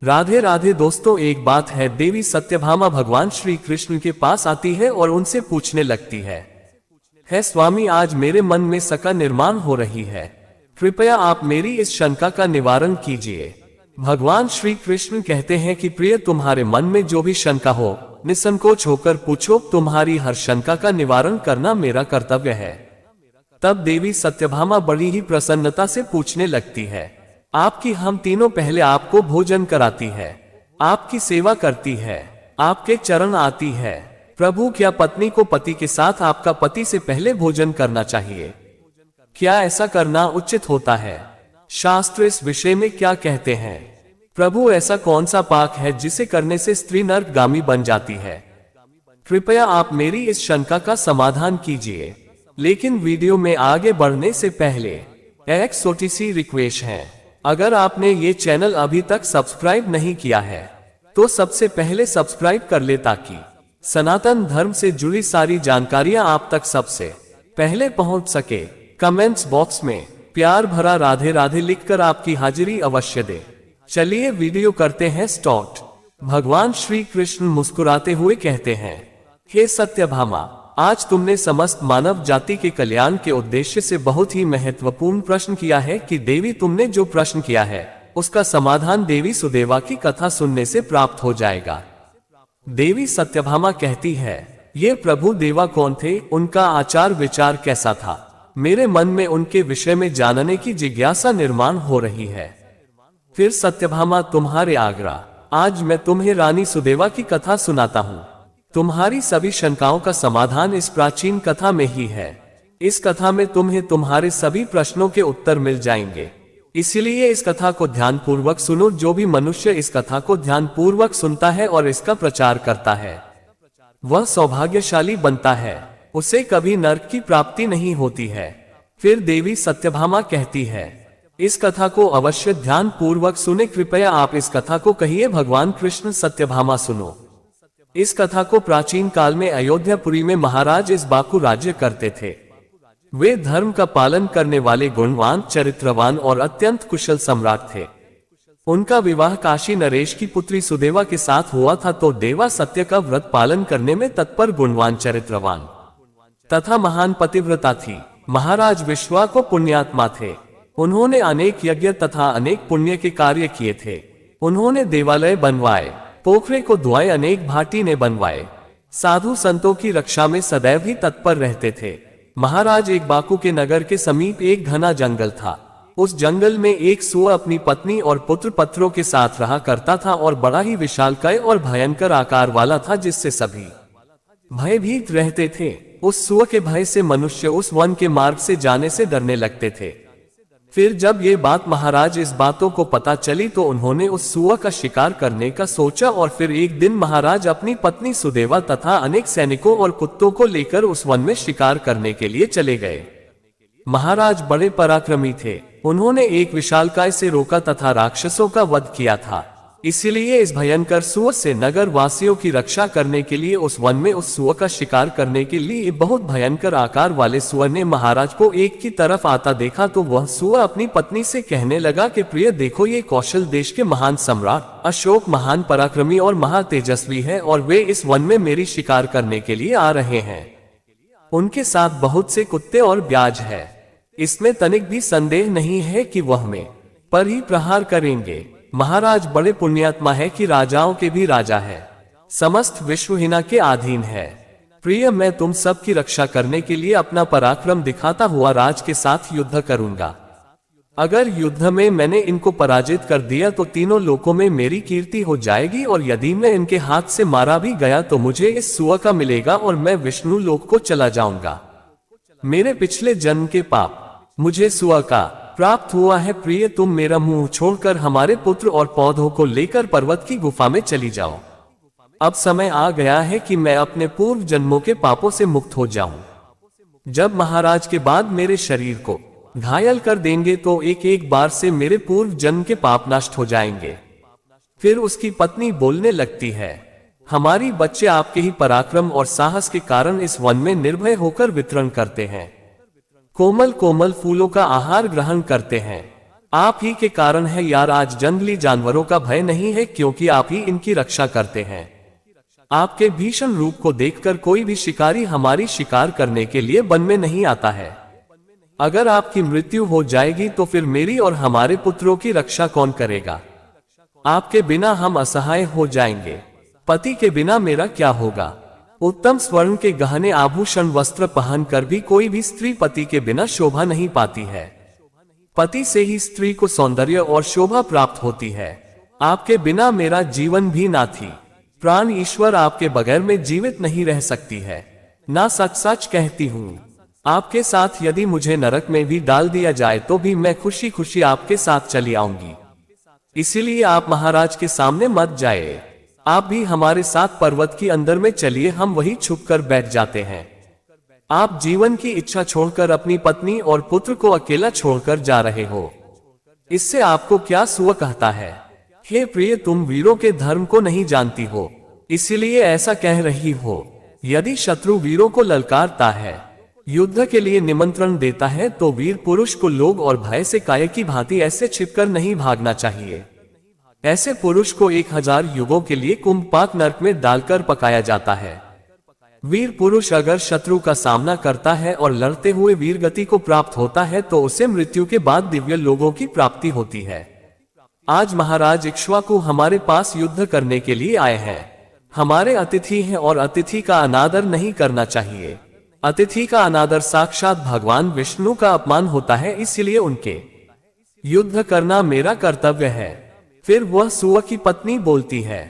राधे राधे दोस्तों, एक बात है, देवी सत्यभामा भगवान श्री कृष्ण के पास आती है और उनसे पूछने लगती है स्वामी, आज मेरे मन में शंका निर्माण हो रही है, कृपया आप मेरी इस शंका का निवारण कीजिए। भगवान श्री कृष्ण कहते हैं कि प्रिय, तुम्हारे मन में जो भी शंका हो निसंकोच होकर पूछो, तुम्हारी हर शंका का निवारण करना मेरा कर्तव्य है। तब देवी सत्यभामा बड़ी ही प्रसन्नता से पूछने लगती है, आपकी हम तीनों पहले आपको भोजन कराती है, आपकी सेवा करती है, आपके चरण आती है। प्रभु, क्या पत्नी को पति के साथ आपका पति से पहले भोजन करना चाहिए? क्या ऐसा करना उचित होता है? शास्त्र इस विषय में क्या कहते हैं? प्रभु, ऐसा कौन सा पाक है जिसे करने से स्त्री नरकगामी बन जाती है? कृपया आप मेरी इस शंका का समाधान कीजिए। लेकिन वीडियो में आगे बढ़ने से पहले एक छोटी सी रिक्वेस्ट है, अगर आपने ये चैनल अभी तक सब्सक्राइब नहीं किया है तो सबसे पहले सब्सक्राइब कर ले, ताकि सनातन धर्म से जुड़ी सारी जानकारियां आप तक सबसे पहले पहुंच सके। कमेंट्स बॉक्स में प्यार भरा राधे राधे लिखकर आपकी हाजिरी अवश्य दे। चलिए वीडियो करते हैं स्टार्ट। भगवान श्री कृष्ण मुस्कुराते हुए कहते हैं, हे सत्यभामा, आज तुमने समस्त मानव जाति के कल्याण के उद्देश्य से बहुत ही महत्वपूर्ण प्रश्न किया है कि देवी, तुमने जो प्रश्न किया है उसका समाधान देवी सुदेवा की कथा सुनने से प्राप्त हो जाएगा। देवी सत्यभामा कहती है, ये प्रभु देवा कौन थे, उनका आचार विचार कैसा था? मेरे मन में उनके विषय में जानने की जिज्ञासा निर्माण हो रही है। फिर सत्यभामा, तुम्हारे आग्रह, आज मैं तुम्हें रानी सुदेवा की कथा सुनाता हूँ। तुम्हारी सभी शंकाओं का समाधान इस प्राचीन कथा में ही है। इस कथा में तुम्हें तुम्हारे सभी प्रश्नों के उत्तर मिल जाएंगे, इसलिए इस कथा को ध्यानपूर्वक सुनो। जो भी मनुष्य इस कथा को ध्यानपूर्वक सुनता है और इसका प्रचार करता है वह सौभाग्यशाली बनता है, उसे कभी नरक की प्राप्ति नहीं होती है। फिर देवी सत्यभामा कहती है, इस कथा को अवश्य ध्यानपूर्वक सुने, कृपया आप इस कथा को कहिए। भगवान कृष्ण, सत्यभामा सुनो। इस कथा को प्राचीन काल में अयोध्यापुरी में महाराज इक्ष्वाकु राज्य करते थे। वे धर्म का पालन करने वाले गुणवान, चरित्रवान और अत्यंत कुशल सम्राट थे। उनका विवाह काशी नरेश की पुत्री सुदेवा के साथ हुआ था, तो देवा सत्य का व्रत पालन करने में तत्पर, गुणवान, चरित्रवान तथा महान पतिव्रता थी। महाराज इक्ष्वाकु पुण्यात्मा थे। उन्होंने अनेक यज्ञ तथा अनेक पुण्य के कार्य किए थे। उन्होंने देवालय बनवाए, पोखरे को धुआए, अनेक भाटी ने बनवाए, साधु संतों की रक्षा में सदैव ही तत्पर रहते थे। महाराज इक्ष्वाकु के नगर के समीप एक घना जंगल था। उस जंगल में एक सूअर अपनी पत्नी और पुत्र पत्रों के साथ रहा करता था और बड़ा ही विशालकाय और भयंकर आकार वाला था, जिससे सभी भयभीत रहते थे। उस सूअर के भय से मनुष्य उस वन के मार्ग से जाने से डरने लगते थे। फिर जब ये बात महाराज इस बातों को पता चली तो उन्होंने उस सूअर का शिकार करने का सोचा, और फिर एक दिन महाराज अपनी पत्नी सुदेवा तथा अनेक सैनिकों और कुत्तों को लेकर उस वन में शिकार करने के लिए चले गए। महाराज बड़े पराक्रमी थे। उन्होंने एक विशालकाय से रोका तथा राक्षसों का वध किया था। इसलिए इस भयंकर सूअर से नगर वासियों की रक्षा करने के लिए उस वन में उस सूअर का शिकार करने के लिए बहुत भयंकर आकार वाले सूअर ने महाराज को एक की तरफ आता देखा, तो वह सूअर अपनी पत्नी से कहने लगा कि प्रिय, देखो, ये कौशल देश के महान सम्राट अशोक महान पराक्रमी और महातेजस्वी है, और वे इस वन में मेरी शिकार करने के लिए आ रहे हैं। उनके साथ बहुत से कुत्ते और ब्याज है। इसमें तनिक भी संदेह नहीं है कि वह मैं पर ही प्रहार करेंगे। महाराज बड़े पुण्यात्मा है कि राजाओं के भी राजा है, समस्त विश्व हिना के अधीन है। प्रिय, मैं तुम सब की रक्षा करने के लिए अपना पराक्रम दिखाता हुआ राज के साथ युद्ध करूंगा। अगर युद्ध में मैंने इनको पराजित कर दिया तो तीनों लोकों में मेरी कीर्ति हो जाएगी, और यदि मैं इनके हाथ से मारा भी गया तो मुझे इस सूअर का मिलेगा और मैं विष्णु लोक को चला जाऊंगा। मेरे पिछले जन्म के पाप मुझे सूअर का प्राप्त हुआ है। प्रिय, तुम मेरा मुंह छोड़कर हमारे पुत्र और पौधों को लेकर पर्वत की गुफा में चली जाओ। अब समय आ गया है कि मैं अपने पूर्व जन्मों के पापों से मुक्त हो जाऊं। जब महाराज के बाद मेरे शरीर को घायल कर देंगे तो एक एक बार से मेरे पूर्व जन्म के पाप नष्ट हो जाएंगे। फिर उसकी पत्नी बोलने लगती है, हमारी बच्चे आपके ही पराक्रम और साहस के कारण इस वन में निर्भय होकर विचरण करते हैं, कोमल कोमल फूलों का आहार ग्रहण करते हैं, आप ही के कारण है यार, आज जंगली जानवरों का भय नहीं है क्योंकि आप ही इनकी रक्षा करते हैं। आपके भीषण रूप को देखकर कोई भी शिकारी हमारी शिकार करने के लिए वन में नहीं आता है। अगर आपकी मृत्यु हो जाएगी तो फिर मेरी और हमारे पुत्रों की रक्षा कौन करेगा? आपके बिना हम असहाय हो जाएंगे। पति के बिना मेरा क्या होगा? उत्तम स्वर्ण के गहने आभूषण वस्त्र पहनकर भी कोई भी स्त्री पति के बिना शोभा नहीं पाती है। पति से ही स्त्री को सौंदर्य और शोभा प्राप्त होती है। आपके बिना मेरा जीवन भी ना थी। प्राण ईश्वर, आपके बगैर में जीवित नहीं रह सकती है। ना सच सच कहती हूँ, आपके साथ यदि मुझे नरक में भी डाल दिया जाए तो भी मैं खुशी खुशी आपके साथ चली आऊंगी। इसीलिए आप महाराज के सामने मत जाए। आप भी हमारे साथ पर्वत की अंदर में चलिए, हम वही छुपकर बैठ जाते हैं। आप जीवन की इच्छा छोड़कर अपनी पत्नी और पुत्र को अकेला छोड़कर जा रहे हो। इससे आपको क्या सुअ कहता है? हे प्रिय, तुम वीरों के धर्म को नहीं जानती हो, इसीलिए ऐसा कह रही हो। यदि शत्रु वीरों को ललकारता है, युद्ध के लिए निमंत्रण देता है, तो वीर पुरुष को लोग और भय से काय की भांति ऐसे छिपकर नहीं भागना चाहिए। ऐसे पुरुष को 1000 युगों के लिए कुंभपाक नरक में डालकर पकाया जाता है। वीर पुरुष अगर शत्रु का सामना करता है और लड़ते हुए वीर गति को प्राप्त होता है तो उसे मृत्यु के बाद दिव्य लोगों की प्राप्ति होती है। आज महाराज इक्ष्वाकु हमारे पास युद्ध करने के लिए आए हैं। हमारे अतिथि हैं और अतिथि का अनादर नहीं करना चाहिए। अतिथि का अनादर साक्षात भगवान विष्णु का अपमान होता है, इसलिए उनके युद्ध करना मेरा कर्तव्य है। फिर वह सुअ की पत्नी बोलती है,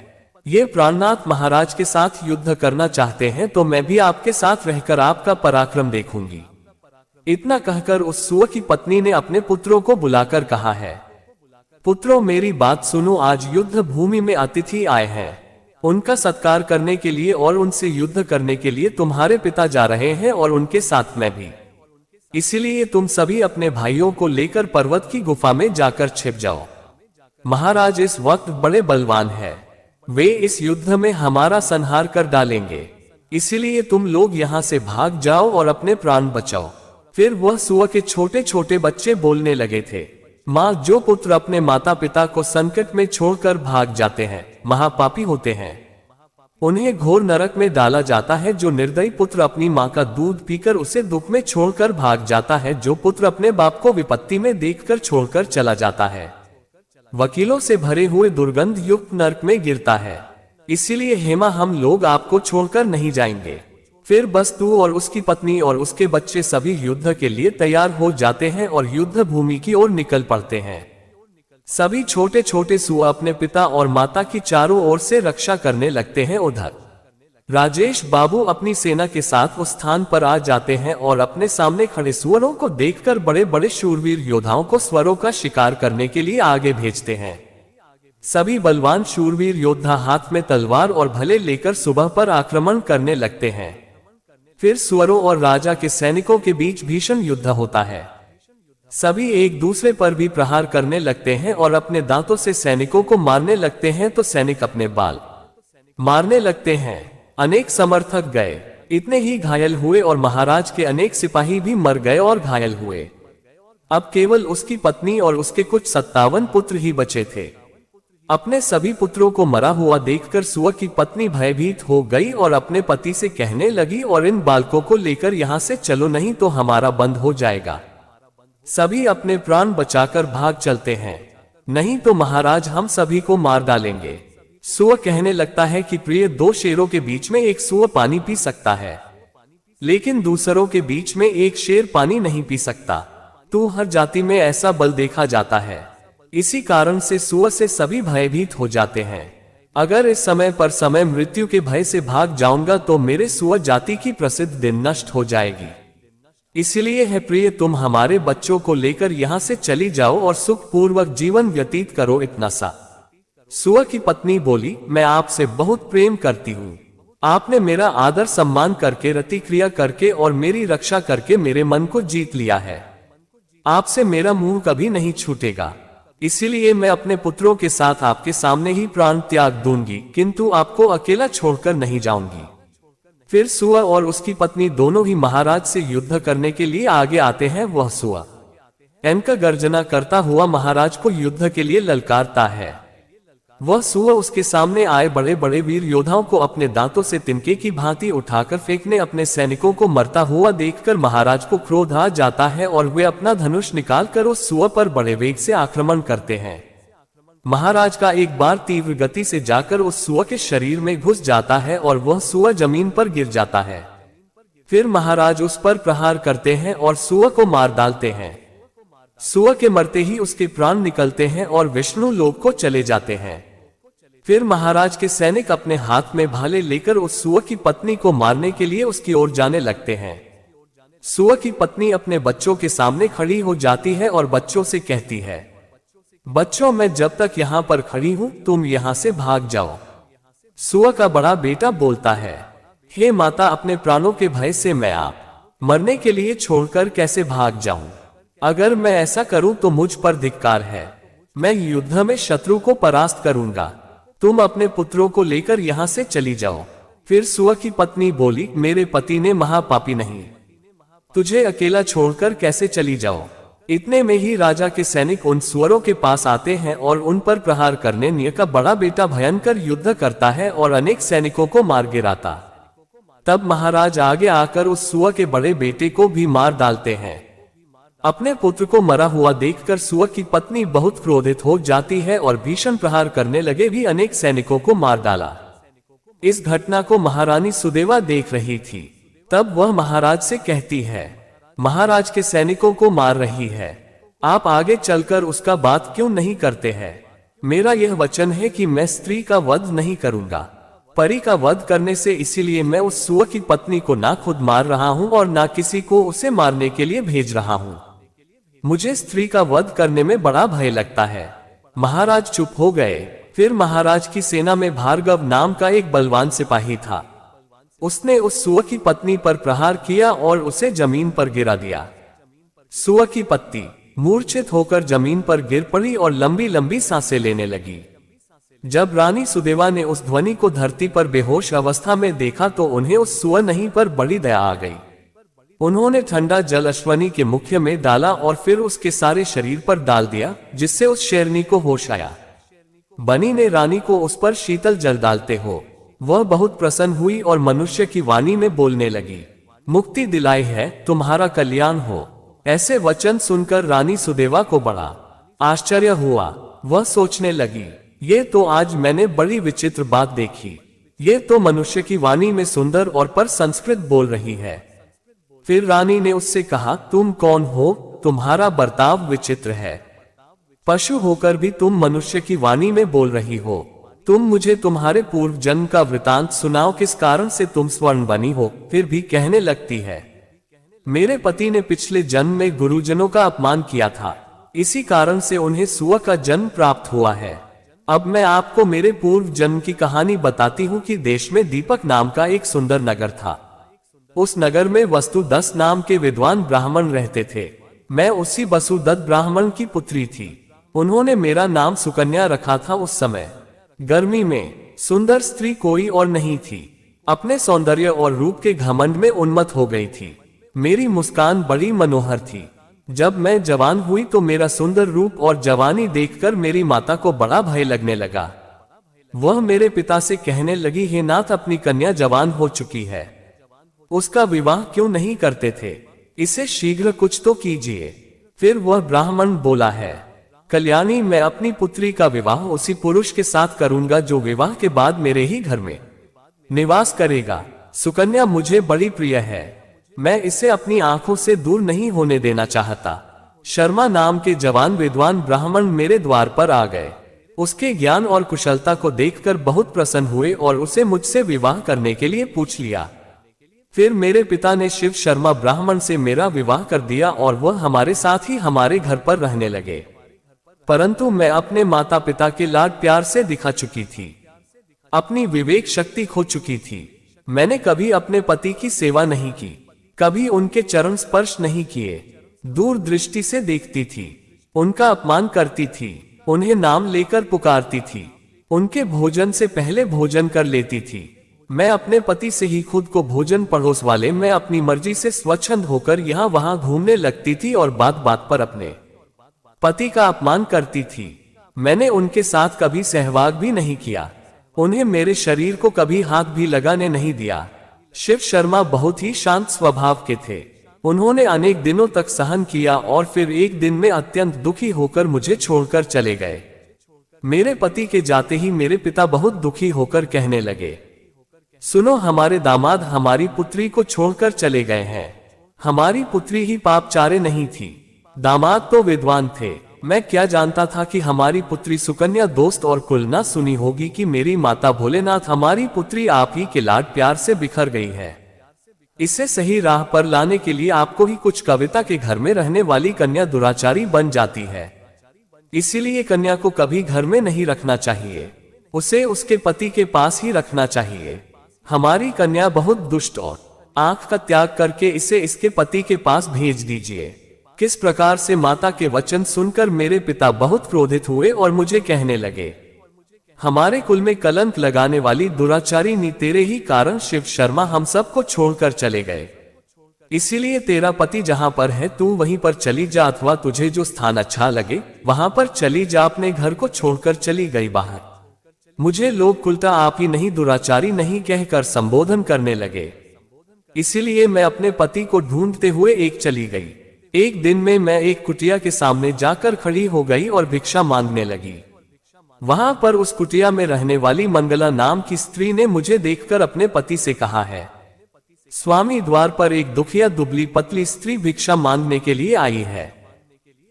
ये प्राणनाथ महाराज के साथ युद्ध करना चाहते हैं तो मैं भी आपके साथ रहकर आपका पराक्रम देखूंगी। इतना कहकर उस सुअ की पत्नी ने अपने पुत्रों को बुलाकर कहा है, पुत्रों मेरी बात सुनो, आज युद्ध भूमि में अतिथि आए हैं। उनका सत्कार करने के लिए और उनसे युद्ध करने के लिए तुम्हारे पिता जा रहे हैं और उनके साथ मैं भी। इसीलिए तुम सभी अपने भाइयों को लेकर पर्वत की गुफा में जाकर छिप जाओ। महाराज इस वक्त बड़े बलवान हैं। वे इस युद्ध में हमारा संहार कर डालेंगे, इसीलिए तुम लोग यहाँ से भाग जाओ और अपने प्राण बचाओ। फिर वह सुअ के छोटे छोटे बच्चे बोलने लगे थे, माँ, जो पुत्र अपने माता पिता को संकट में छोड़कर भाग जाते हैं महापापी होते हैं। उन्हें घोर नरक में डाला जाता है। जो निर्दयी पुत्र अपनी माँ का दूध पीकर उसे दुख में छोड़कर भाग जाता है, जो पुत्र अपने बाप को विपत्ति में देखकर छोड़कर चला जाता है, वकीलों से भरे हुए दुर्गंध युक्त नरक में गिरता है। इसीलिए हेमा, हम लोग आपको छोड़कर नहीं जाएंगे। फिर बस तू और उसकी पत्नी और उसके बच्चे सभी युद्ध के लिए तैयार हो जाते हैं और युद्ध भूमि की ओर निकल पड़ते हैं। सभी छोटे छोटे सुअ अपने पिता और माता की चारों ओर से रक्षा करने लगते हैं। उधर राजेश बाबू अपनी सेना के साथ उस स्थान पर आ जाते हैं और अपने सामने खड़े सुअरों को देखकर बड़े बड़े शूरवीर योद्धाओं को स्वरों का शिकार करने के लिए आगे भेजते हैं। सभी बलवान शूरवीर योद्धा हाथ में तलवार और भले लेकर सुबह पर आक्रमण करने लगते हैं। फिर सुअरों और राजा के सैनिकों के बीच भीषण युद्ध होता है। सभी एक दूसरे पर भी प्रहार करने लगते हैं और अपने दांतों से सैनिकों को मारने लगते हैं, तो सैनिक अपने बाल मारने लगते हैं। अनेक समर्थक गए, इतने ही घायल हुए और महाराज के अनेक सिपाही भी मर गए और घायल हुए। अब केवल उसकी पत्नी और उसके कुछ 57 पुत्र ही बचे थे। अपने सभी पुत्रों को मरा हुआ देखकर सुअ की पत्नी भयभीत हो गई और अपने पति से कहने लगी, और इन बालकों को लेकर यहाँ से चलो, नहीं तो हमारा बंद हो जाएगा। सभी अपने प्राण बचाकर भाग चलते हैं, नहीं तो महाराज हम सभी को मार डालेंगे। सुअ कहने लगता है कि प्रिय, 2 शेरों के बीच में एक सुअ पानी पी सकता है, लेकिन दूसरों के बीच में एक शेर पानी नहीं पी सकता। तो हर जाति में ऐसा बल देखा जाता है। इसी कारण से सुअ से सभी भयभीत हो जाते हैं। अगर इस समय पर समय मृत्यु के भय से भाग जाऊंगा तो मेरे सुअ जाति की प्रसिद्ध दिन नष्ट हो जाएगी। इसलिए है प्रिय, तुम हमारे बच्चों को लेकर यहाँ से चली जाओ और सुखपूर्वक जीवन व्यतीत करो, इतना सा। सुअ की पत्नी बोली, मैं आपसे बहुत प्रेम करती हूँ। आपने मेरा आदर सम्मान करके, रति क्रिया करके और मेरी रक्षा करके मेरे मन को जीत लिया है। आपसे मेरा मुंह कभी नहीं छूटेगा, इसीलिए मैं अपने पुत्रों के साथ आपके सामने ही प्राण त्याग दूंगी, किंतु आपको अकेला छोड़कर नहीं जाऊंगी। फिर सुअ और उसकी पत्नी दोनों ही महाराज से युद्ध करने के लिए आगे आते हैं। वह सुअ एनका गर्जना करता हुआ महाराज को युद्ध के लिए ललकारता है। वह सुअर उसके सामने आए बड़े बड़े वीर योद्धाओं को अपने दांतों से तिनके की भांति उठाकर फेंकने अपने सैनिकों को मरता हुआ देखकर महाराज को क्रोध आ जाता है और वे अपना धनुष निकालकर उस सुअर पर बड़े वेग से आक्रमण करते हैं। महाराज का एक बार तीव्र गति से जाकर उस सुअर के शरीर में घुस जाता है और वह सुअर जमीन पर गिर जाता है। फिर महाराज उस पर प्रहार करते हैं और सुअर को मार डालते हैं। सुअर के मरते ही उसके प्राण निकलते हैं और विष्णु लोक को चले जाते हैं। फिर महाराज के सैनिक अपने हाथ में भाले लेकर उस सुअर की पत्नी को मारने के लिए उसकी ओर जाने लगते हैं। सुअर की पत्नी अपने बच्चों के सामने खड़ी हो जाती है और बच्चों से कहती है, बच्चों, मैं जब तक यहाँ पर खड़ी हूँ तुम यहाँ से भाग जाओ। सुअर का बड़ा बेटा बोलता है, हे माता, अपने प्राणों के भय से मैं आप मरने के लिए छोड़कर कैसे भाग जाऊं? अगर मैं ऐसा करूं तो मुझ पर धिक्कार है। मैं युद्ध में शत्रु को परास्त करूंगा। तुम अपने पुत्रों को लेकर यहाँ से चली जाओ। फिर सुअर की पत्नी बोली, मेरे पति ने महापापी नहीं, तुझे अकेला छोड़कर कैसे चली जाओ? इतने में ही राजा के सैनिक उन सुअरों के पास आते हैं और उन पर प्रहार करने निय का बड़ा बेटा भयंकर युद्ध करता है और अनेक सैनिकों को मार गिराता। तब महाराज आगे आकर उस सुअर के बड़े बेटे को भी मार डालते हैं। अपने पुत्र को मरा हुआ देखकर सुअर की पत्नी बहुत क्रोधित हो जाती है और भीषण प्रहार करने लगे भी अनेक सैनिकों को मार डाला। इस घटना को महारानी सुदेवा देख रही थी। तब वह महाराज से कहती है, महाराज के सैनिकों को मार रही है, आप आगे चलकर उसका बात क्यों नहीं करते हैं? मेरा यह वचन है कि मैं स्त्री का वध नहीं करूंगा, परी का वध करने से, इसीलिए मैं उस सुअर की पत्नी को ना खुद मार रहा हूं और ना किसी को उसे मारने के लिए भेज रहा हूं। मुझे स्त्री का वध करने में बड़ा भय लगता है। महाराज चुप हो गए। फिर महाराज की सेना में भार्गव नाम का एक बलवान सिपाही था। उसने उस सुअर की पत्नी पर प्रहार किया और उसे जमीन पर गिरा दिया। सुअर की पत्नी मूर्छित होकर जमीन पर गिर पड़ी और लंबी लंबी सांसें लेने लगी। जब रानी सुदेवा ने उस ध्वनि को धरती पर बेहोश अवस्था में देखा तो उन्हें उस सुअर नहीं पर बड़ी दया आ गई। उन्होंने ठंडा जल अश्वनी के मुख में डाला और फिर उसके सारे शरीर पर डाल दिया, जिससे उस शेरनी को होश आया। बनी ने रानी को उस पर शीतल जल डालते हो वह बहुत प्रसन्न हुई और मनुष्य की वाणी में बोलने लगी, मुक्ति दिलाई है, तुम्हारा कल्याण हो। ऐसे वचन सुनकर रानी सुदेवा को बड़ा आश्चर्य हुआ। वह सोचने लगी, ये तो आज मैंने बड़ी विचित्र बात देखी। ये तो मनुष्य की वाणी में सुंदर और पर संस्कृत बोल रही है। फिर रानी ने उससे कहा, तुम कौन हो? तुम्हारा बर्ताव विचित्र है। पशु होकर भी तुम मनुष्य की वाणी में बोल रही हो। तुम मुझे तुम्हारे पूर्व जन्म का वृतांत सुनाओ, किस कारण से तुम स्वर्ण बनी हो? फिर भी कहने लगती है, मेरे पति ने पिछले जन्म में गुरुजनों का अपमान किया था, इसी कारण से उन्हें सुअर का जन्म प्राप्त हुआ है। अब मैं आपको मेरे पूर्व जन्म की कहानी बताती हूँ कि देश में दीपक नाम का एक सुंदर नगर था। उस नगर में वसुदत्त नाम के विद्वान ब्राह्मण रहते थे। मैं उसी वसुदत्त ब्राह्मण की पुत्री थी। उन्होंने मेरा नाम सुकन्या रखा था। उस समय गर्मी में सुंदर स्त्री कोई और नहीं थी। अपने सौंदर्य और रूप के घमंड में उन्मत्त हो गई थी। मेरी मुस्कान बड़ी मनोहर थी। जब मैं जवान हुई तो मेरा सुंदर रूप और जवानी देखकर मेरी माता को बड़ा भय लगने लगा। वह मेरे पिता से कहने लगी, हे नाथ, अपनी कन्या जवान हो चुकी है, उसका विवाह क्यों नहीं करते थे? इसे शीघ्र कुछ तो कीजिए। फिर वह ब्राह्मण बोला है, कल्याणी, मैं अपनी पुत्री का विवाह उसी पुरुष के साथ करूंगा जो विवाह के बाद मेरे ही घर में निवास करेगा। सुकन्या मुझे बड़ी प्रिय है, मैं इसे अपनी आंखों से दूर नहीं होने देना चाहता। शर्मा नाम के जवान विद्वान ब्राह्मण मेरे द्वार पर आ गए। उसके ज्ञान और कुशलता को देखकर बहुत प्रसन्न हुए और उसे मुझसे विवाह करने के लिए पूछ लिया। फिर मेरे पिता ने शिव शर्मा ब्राह्मण से मेरा विवाह कर दिया और वह हमारे साथ ही हमारे घर पर रहने लगे। परंतु मैं अपने माता पिता के लाड प्यार से दिखा चुकी थी, अपनी विवेक शक्ति खो चुकी थी। मैंने कभी अपने पति की सेवा नहीं की, कभी उनके चरण स्पर्श नहीं किए। दूर दृष्टि से देखती थी, उनका अपमान करती थी, उन्हें नाम लेकर पुकारती थी, उनके भोजन से पहले भोजन कर लेती थी। मैं अपने पति से ही खुद को भोजन परोसवा ले, मैं अपनी मर्जी से स्वच्छंद होकर यहाँ वहां घूमने लगती थी और बात बात पर अपने पति का अपमान करती थी। मैंने उनके साथ कभी सहवाग भी नहीं किया। उन्हें मेरे शरीर को कभी हाथ भी लगाने नहीं दिया। शिव शर्मा बहुत ही शांत स्वभाव के थे। उन्होंने अनेक दिनों तक सहन किया और फिर एक दिन में अत्यंत दुखी होकर मुझे छोड़कर चले गए। मेरे पति के जाते ही मेरे पिता बहुत दुखी होकर कहने लगे, सुनो, हमारे दामाद हमारी पुत्री को छोड़कर चले गए हैं। हमारी पुत्री ही पापचारे नहीं थी, दामाद तो विद्वान थे। मैं क्या जानता था कि हमारी पुत्री सुकन्या दोस्त और कुल ना सुनी होगी कि मेरी माता भोलेनाथ हमारी पुत्री आप ही के लाड प्यार से बिखर गई है। इसे सही राह पर लाने के लिए आपको ही कुछ कविता के घर में रहने वाली कन्या दुराचारी बन जाती है। इसीलिए कन्या को कभी घर में नहीं रखना चाहिए, उसे उसके पति के पास ही रखना चाहिए। हमारी कन्या बहुत दुष्ट और आंख का त्याग करके इसे इसके पति के पास भेज दीजिए। किस प्रकार से माता के वचन सुनकर मेरे पिता बहुत क्रोधित हुए और मुझे कहने लगे, हमारे कुल में कलंक लगाने वाली दुराचारी नी तेरे ही कारण शिव शर्मा हम सबको छोड़कर चले गए। इसीलिए तेरा पति जहां पर है तू वहीं पर चली जा, अथवा तुझे जो स्थान अच्छा लगे वहां पर चली जा। अपने घर को छोड़कर चली गई बाहर। मुझे लोग कुलता आप ही नहीं दुराचारी नहीं कहकर संबोधन करने लगे। इसीलिए मैं अपने पति को ढूंढते हुए चली गई। एक दिन में मैं एक कुटिया के सामने जाकर खड़ी हो गई और भिक्षा मांगने लगी। वहां पर उस कुटिया में रहने वाली मंगला नाम की स्त्री ने मुझे देखकर अपने पति से कहा है, स्वामी, द्वार पर एक दुखिया दुबली पतली स्त्री भिक्षा मांगने के लिए आई है।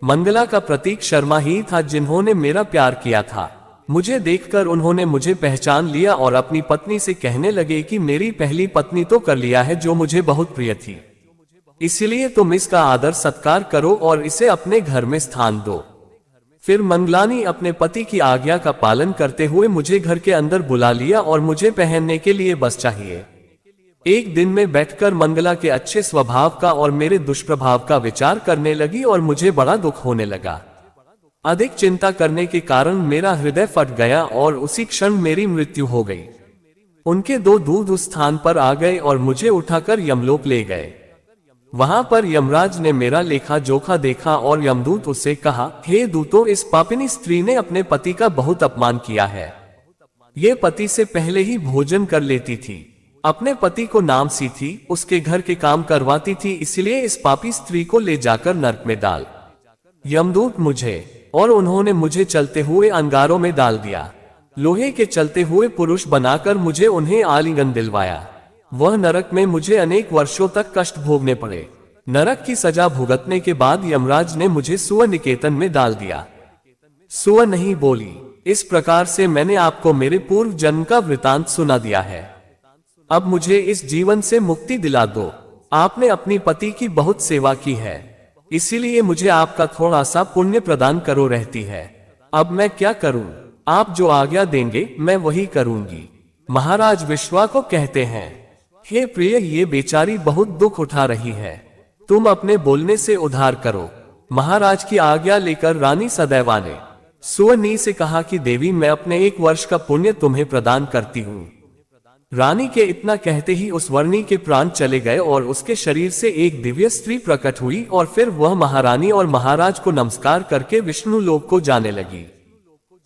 मंगला का प्रतीक शर्मा ही था जिन्होंने मेरा प्यार किया था। मुझे देखकर उन्होंने मुझे पहचान लिया और अपनी पत्नी से कहने लगे कि मेरी पहली पत्नी तो कर लिया है जो मुझे बहुत प्रिय थी, इसलिए तुम इसका आदर सत्कार करो और इसे अपने घर में स्थान दो। फिर मंगलानी अपने पति की आज्ञा का पालन करते हुए मुझे घर के अंदर बुला लिया और मुझे पहनने के लिए बस चाहिए। एक दिन में बैठकर मंगला के अच्छे स्वभाव का और मेरे दुष्प्रभाव का विचार करने लगी और मुझे बड़ा दुख होने लगा। अधिक चिंता करने के कारण मेरा हृदय फट गया और उसी क्षण मेरी मृत्यु हो गई। उनके दो दूत उस स्थान पर आ गए और मुझे उठाकर यमलोक ले गए। वहां पर यमराज ने मेरा लेखा जोखा देखा और यमदूत उससे कहा, हे दूतों, इस पापिनी स्त्री ने अपने पति का बहुत अपमान किया है। ये पति से पहले ही भोजन कर लेती थी, अपने पति को नामसी थी, उसके घर के काम करवाती थी, इसलिए इस पापी स्त्री को ले जाकर नरक में डाल। यमदूत मुझे और उन्होंने मुझे चलते हुए अंगारों में डाल दिया। लोहे के चलते हुए पुरुष बनाकर मुझे उन्हें आलिंगन दिलवाया। वह नरक में मुझे अनेक वर्षों तक कष्ट भोगने पड़े। नरक की सजा भुगतने के बाद यमराज ने मुझे सुअर निकेतन में डाल दिया। सुअर नहीं बोली। इस प्रकार से मैंने आपको मेरे पूर्व जन्म का वृतांत सुना दिया है। अब मुझे इस जीवन से मुक्ति दिला दो। आपने अपनी पति की बहुत सेवा की है, इसीलिए मुझे आपका थोड़ा सा पुण्य प्रदान करो रहती है। अब मैं क्या करूं? आप जो आज्ञा देंगे मैं वही करूंगी। महाराज विश्वा को कहते हैं, हे प्रिय, ये बेचारी बहुत दुख उठा रही है, तुम अपने बोलने से उद्धार करो। महाराज की आज्ञा लेकर रानी सदैवा ने सुअरनी से कहा कि देवी, मैं अपने 1 वर्ष का पुण्य तुम्हें प्रदान करती हूँ। रानी के इतना कहते ही उस वर्णी के प्राण चले गए और उसके शरीर से एक दिव्य स्त्री प्रकट हुई और फिर वह महारानी और महाराज को नमस्कार करके विष्णु लोक को जाने लगी।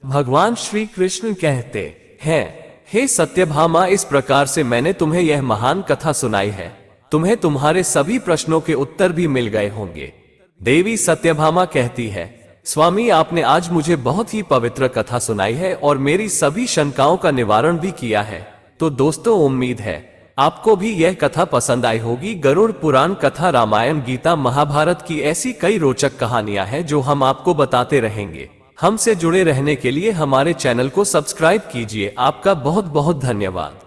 भगवान श्री कृष्ण कहते हैं, हे सत्यभामा, इस प्रकार से मैंने तुम्हें यह महान कथा सुनाई है। तुम्हें तुम्हारे सभी प्रश्नों के उत्तर भी मिल गए होंगे। देवी सत्यभामा कहती है, स्वामी, आपने आज मुझे बहुत ही पवित्र कथा सुनाई है और मेरी सभी शंकाओं का निवारण भी किया है। तो दोस्तों, उम्मीद है आपको भी यह कथा पसंद आई होगी। गरुड़ पुराण कथा, रामायण, गीता, महाभारत की ऐसी कई रोचक कहानियां हैं जो हम आपको बताते रहेंगे। हमसे जुड़े रहने के लिए हमारे चैनल को सब्सक्राइब कीजिए। आपका बहुत बहुत धन्यवाद।